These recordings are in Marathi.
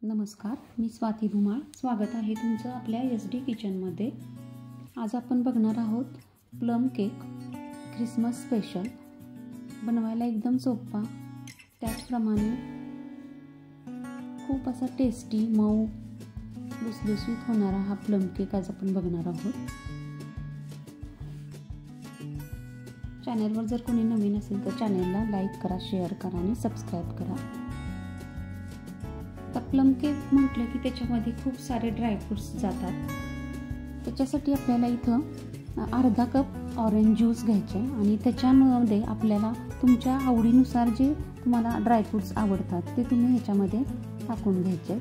नमस्कार, मी स्वाती धुमाळ. स्वागत आहे तुमचं आपल्या SD किचनमध्ये. आज आपण बघणार आहोत प्लम केक ख्रिसमस स्पेशल. बनवायला एकदम सोपा, त्याचप्रमाणे खूप असा टेस्टी, मऊ, लुसलुसीत होणारा हा प्लम केक आज आपण बघणार आहोत. चॅनलवर जर कोणी नवीन असेल तर चॅनलला लाईक करा, शेअर करा आणि सबस्क्राईब करा. तर प्लम केक म्हटलं की त्याच्यामध्ये खूप सारे ड्रायफ्रूट्स जातात. त्याच्यासाठी आपल्याला इथं अर्धा कप ऑरेंज ज्यूस घ्यायचे आणि त्याच्यामध्ये आपल्याला तुमच्या आवडीनुसार जे तुम्हाला ड्रायफ्रूट्स आवडतात ते तुम्ही ह्याच्यामध्ये टाकून घ्यायचे.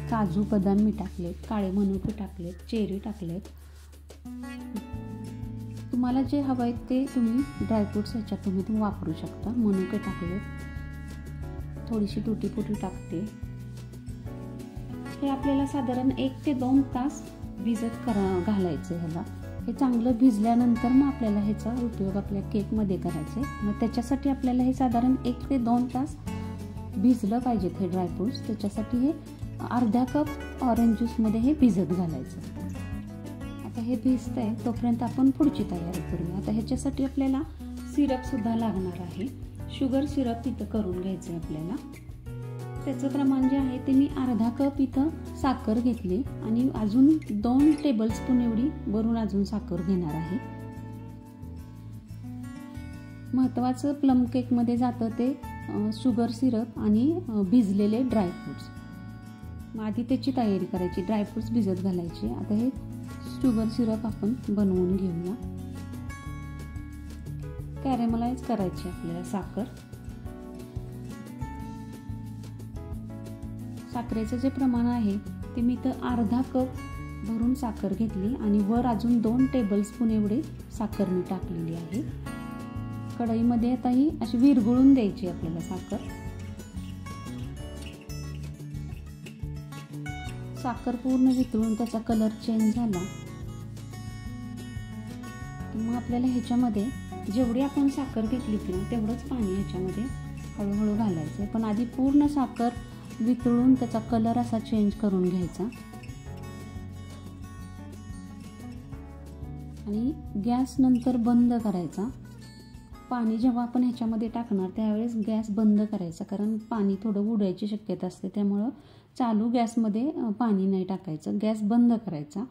काजू बदाम मी टाकलेत, काळे मनुके टाकलेत, चेरी टाकलेत. तुम्हाला जे हवं आहे ते तुम्ही ड्रायफ्रूट्स ह्याच्यात तुम्ही वापरू शकता. मनुके टाकलेत, थोडीशी तुटी फुटी टाकते. हे आपल्याला साधारण 1 ते 2 तास भिजत घालायचं. ह्याला हे चांगलं भिजल्यानंतर मग आपल्याला ह्याचा उपयोग आपल्या केकमध्ये करायचा आहे. मग त्याच्यासाठी आपल्याला हे साधारण 1 ते 2 तास भिजलं पाहिजेत हे ड्रायफ्रूट्स. त्याच्यासाठी हे अर्धा कप ऑरेंज ज्यूसमध्ये हे भिजत घालायचं. आता हे भिजतंय तोपर्यंत आपण पुढची तयारी करूया. आता ह्याच्यासाठी आपल्याला सिरपसुद्धा लागणार आहे. शुगर सिरप इथं करून घ्यायचं आहे आपल्याला. त्याचं प्रमाण जे आहे ते मी अर्धा कप इथं साखर घेतली आणि अजून 2 टेबलस्पून एवढी वरून अजून साखर घेणार आहे. महत्त्वाचं प्लम केकमध्ये जातं ते शुगर सिरप आणि भिजलेले ड्रायफ्रूट्स. मग आधी त्याची तयारी करायची, ड्रायफ्रूट्स भिजत घालायचे. आता हे शुगर सिरप आपण बनवून घेऊया. कॅरेमलाइज करायची आपल्याला साखर. साखरेचं जे प्रमाण आहे ते मी तर अर्धा कप भरून साखर घेतली आणि वर अजून 2 टेबलस्पून एवढे साखर मी टाकलेली आहे. कढईमध्ये आता ही अशी विरघळून द्यायची आपल्याला साखर. साखर पूर्ण वितळून त्याचा कलर चेंज झाला मग आपल्याला ह्याच्यामध्ये जेवढी आपण साखर घेतली की ना तेवढंच पाणी ह्याच्यामध्ये हळूहळू घालायचं. पण आधी पूर्ण साखर वितळून त्याचा कलर असा चेंज करून घ्यायचा आणि गॅस नंतर बंद करायचा. पाणी जेव्हा आपण ह्याच्यामध्ये टाकणार त्यावेळेस गॅस बंद करायचा, कारण पाणी थोडं उडायची शक्यता असते. त्यामुळं चालू गॅसमध्ये पाणी नाही टाकायचं, गॅस बंद करायचा.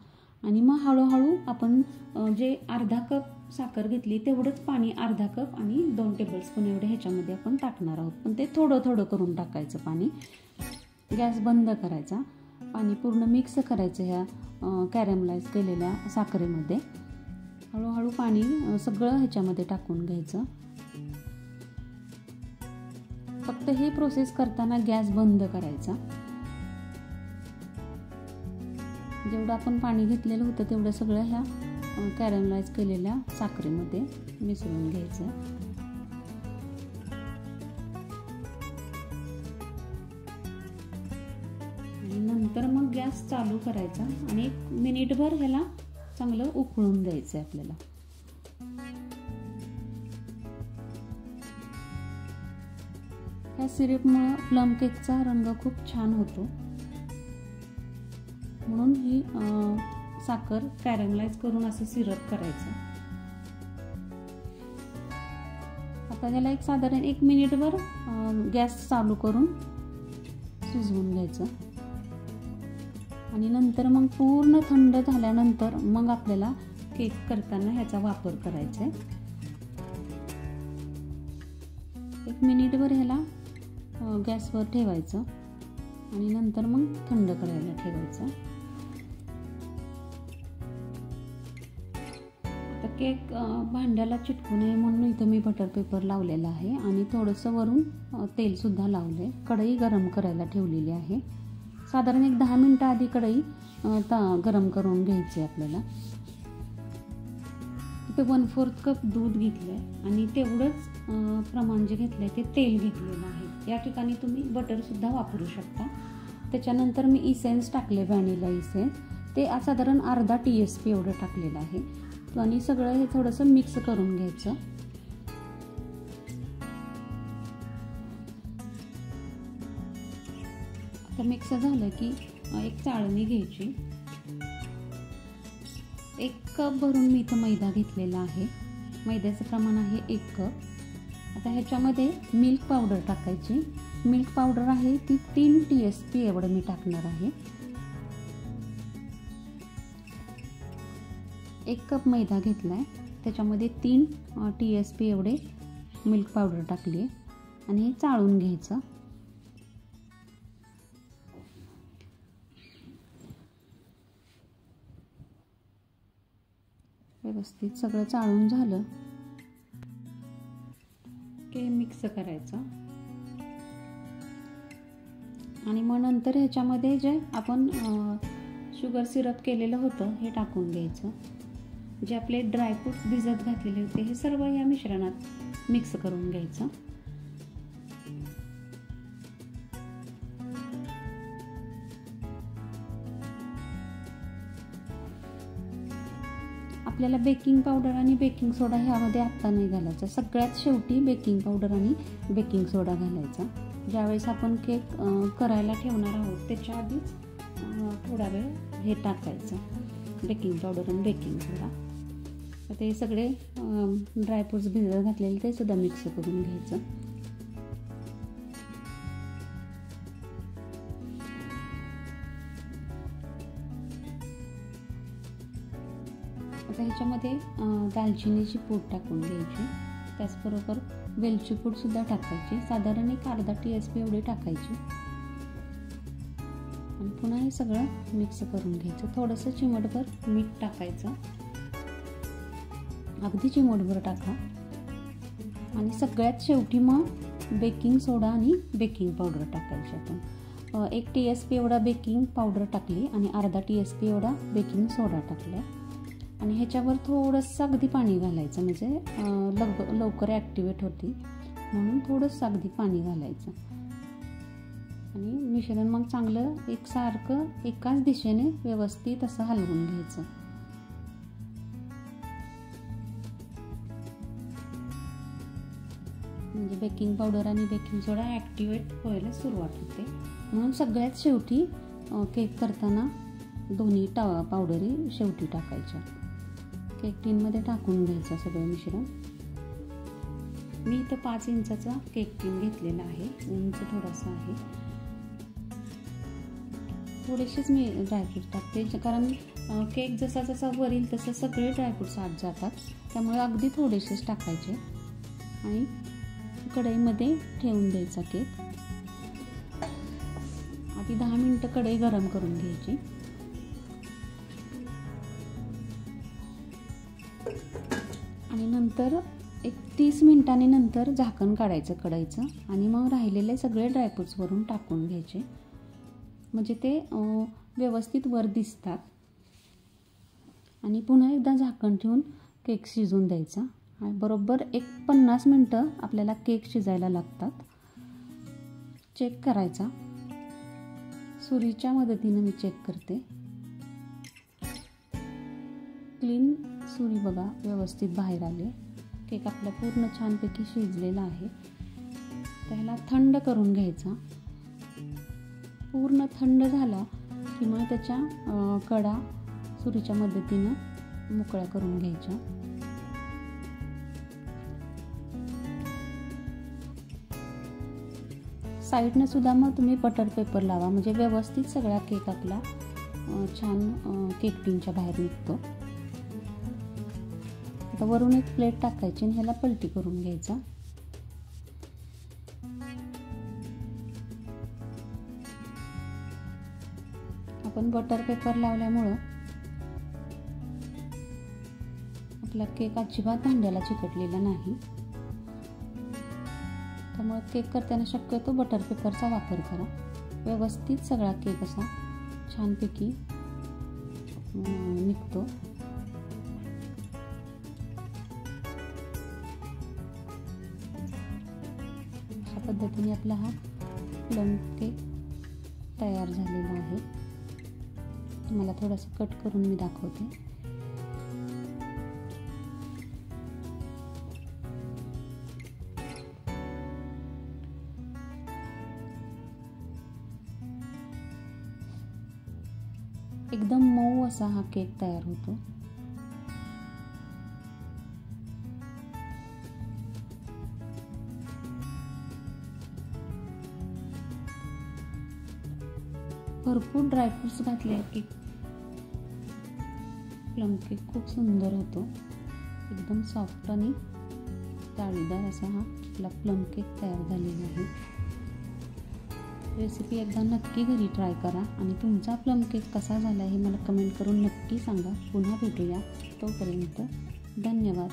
आणि मग हळूहळू आपण जे अर्धा कप साखर घेतली तेवढंच पाणी अर्धा कप आणि 2 टेबलस्पून एवढे ह्याच्यामध्ये आपण टाकणार आहोत. पण ते थोडं थोडं करून टाकायचं पाणी. गॅस बंद करायचा. पाणी पूर्ण मिक्स करायचं ह्या कॅरेमलाइज केलेल्या साखरेमध्ये. हळूहळू पाणी सगळं ह्याच्यामध्ये टाकून घ्यायचं. फक्त हे प्रोसेस करताना गॅस बंद करायचा. जेवढं आपण पाणी घेतलेलं होतं तेवढं सगळं ह्या कॅरेमलाइज केलेल्या साखरेमध्ये मिसळून घ्यायचं. आणि नंतर मग गॅस चालू करायचा आणि 1 मिनिटभर ह्याला चांगलं उकळून द्यायचं आहे आपल्याला. ह्या सिरपमुळं प्लम केकचा रंग खूप छान होतो. म्हणून ही साखर कॅरेमलाइज करून असं सिरप करायचं. आता ह्याला एक साधारण 1 मिनिटभर गॅस चालू करून शिजवून घ्यायचं आणि नंतर मग पूर्ण थंड झाल्यानंतर मग आपल्याला केक करताना ह्याचा वापर करायचा आहे. 1 मिनिटभर ह्याला गॅसवर ठेवायचं आणि नंतर मग थंड करायला ठेवायचं. आता केक भांड्याला चिटकू नये म्हणून इथं मी बटर पेपर लावलेला आहे आणि थोडंसं वरून तेलसुद्धा लावलं आहे. कढई गरम करायला ठेवलेली आहे. साधारण 10 मिनिटं आधी कढई गरम करून घ्यायची आपल्याला. इथे 1/4 कप दूध घेतलं आहे आणि तेवढंच प्रमाण जे घेतलं आहे ते तेल घेतलेलं आहे. या ठिकाणी तुम्ही बटरसुद्धा वापरू शकता. त्याच्यानंतर मी इसेन्स टाकले, व्हॅनिला इसेन्स. ते साधारण अर्धा TSP एवढं टाकलेलं आहे आणि सगळं हे थोडंसं मिक्स करून घ्यायचं. आता मिक्स झालं की एक चाळणी घ्यायची. 1 कप भरून मी इथं मैदा घेतलेला आहे. मैद्याचं प्रमाण आहे 1 कप. आता ह्याच्यामध्ये मिल्क पावडर टाकायची. मिल्क पावडर आहे ती 3 TSP एवढं मी टाकणार आहे. 1 कप मैदा घेतला आहे, त्याच्यामध्ये 3 TSP एवढे मिल्क पावडर टाकली आहे आणि हे चाळून घ्यायचं. व्यवस्थित सगळं चाळून झालं की मिक्स करायचं आणि मग नंतर ह्याच्यामध्ये जे आपण शुगर सिरप केलेलं होतं हे टाकून घ्यायचं. जे आपले ड्रायफ्रूट्स भिजत घातलेले होते हे सर्व या मिश्रणात मिक्स करून घ्यायचं. आपल्याला बेकिंग पावडर आणि बेकिंग सोडा ह्यामध्ये आत्ता नाही घालायचा. सगळ्यात शेवटी बेकिंग पावडर आणि बेकिंग सोडा घालायचा. ज्यावेळेस आपण केक करायला ठेवणार आहोत त्याच्या आधीच थोडा वेळ हे टाकायचं, बेकिंग पावडर आणि बेकिंग सोडा. तर ते सगळे ड्रायफ्रूट्स भिजत घातलेले ते सुद्धा मिक्स करून घ्यायचं. आता ह्याच्यामध्ये दालचिनीची पूड टाकून घ्यायची. त्याचबरोबर वेलची पूड सुद्धा टाकायची. साधारण एक अर्धा TSP एवढी टाकायची आणि पुन्हा हे सगळं मिक्स करून घ्यायचं. थोडंसं चिमटभर मीठ टाकायचं, अगदी चिमटभर टाका. आणि सगळ्यात शेवटी मग बेकिंग सोडा आणि बेकिंग पावडर टाकायची. आपण 1 TSP एवढा बेकिंग पावडर टाकली आणि अर्धा TSP एवढा बेकिंग सोडा टाकला आणि ह्याच्यावर थोडंसं अगदी पाणी घालायचं, म्हणजे लवकर ॲक्टिवेट होती म्हणून थोडंसं अगदी पाणी घालायचं आणि मिश्रण मग चांगलं एकसारखं एकाच दिशेने व्यवस्थित असं हलवून घ्यायचं. म्हणजे बेकिंग पावडर आणि बेकिंग सोडा ॲक्टिवेट व्हायला सुरुवात होते. म्हणून सगळ्यात शेवटी केक करताना दोन्ही पावडरी शेवटी टाकायच्या. केक टीनमध्ये टाकून घ्यायचं सगळं मिश्रण. मी इथं 5 इंचाचा केक टीन घेतलेला आहे, उंच थोडासा आहे. थोडेसेच मी ड्रायफ्रूट टाकते, कारण केक जसा जसा वरील तसं सगळे ड्रायफ्रूट्स आत जातात, त्यामुळे अगदी थोडेसेच टाकायचे आणि कढईमध्ये ठेवून द्यायचा केक. आधी 10 मिनिटं कढई गरम करून घ्यायची आणि नंतर एक 30 मिनिटांनी नंतर झाकण काढायचं कढईचं आणि मग राहिलेले सगळे ड्रायफ्रूट्स वरून टाकून घ्यायचे, म्हणजे ते व्यवस्थित वर दिसतात. आणि पुन्हा एकदा झाकण ठेवून केक शिजून द्यायचा. आणि बरोबर 50 मिनिटं आपल्याला केक शिजायला लागतात. चेक करायचा, सुरीच्या मदतीने मी चेक करते. क्लीन सुरी बघा व्यवस्थित बाहेर आले. केक आपला पूर्ण छानपैकी शिजलेला आहे. त्याला थंड करून घ्यायचा. पूर्ण थंड झाला की मग त्याच्या कडा सुरीच्या मदतीनं मोकळ्या करून घ्यायच्या. साईडनं सुद्धा मग तुम्ही बटर पेपर लावा, म्हणजे व्यवस्थित सगळा केक आपला छान केक टीनच्या बाहेर निघतो. आता वरून एक प्लेट टाकायची आणि ह्याला पलटी करून घ्यायचा. आपण बटर पेपर लावल्यामुळं आपला केक अजिबात भांड्याला चिकटलेला नाही. त्यामुळे केक करताना शक्यतो बटर पेपरचा वापर करा. व्यवस्थित सगळा केक असा छानपैकी निघतो. अशा पद्धतीने आपला हा प्लम केक तयार झालेला आहे. तुम्हाला थोडासा कट करून मी दाखवते. एकदम मऊ असा हा केक तयार होतो. भरपूर ड्रायफ्रुट्स घातले की प्लम केक खूप सुंदर होतो. एकदम सॉफ्ट आणि जाळीदार असा हा आपला प्लम केक तयार झालेला आहे. रेसिपी एकदा नक्की घरी ट्राय करा आणि तुमचा प्लम केक कसा झाला हे मला कमेंट करून नक्की सांगा. पुन्हा भेटूया. तोपर्यंत धन्यवाद.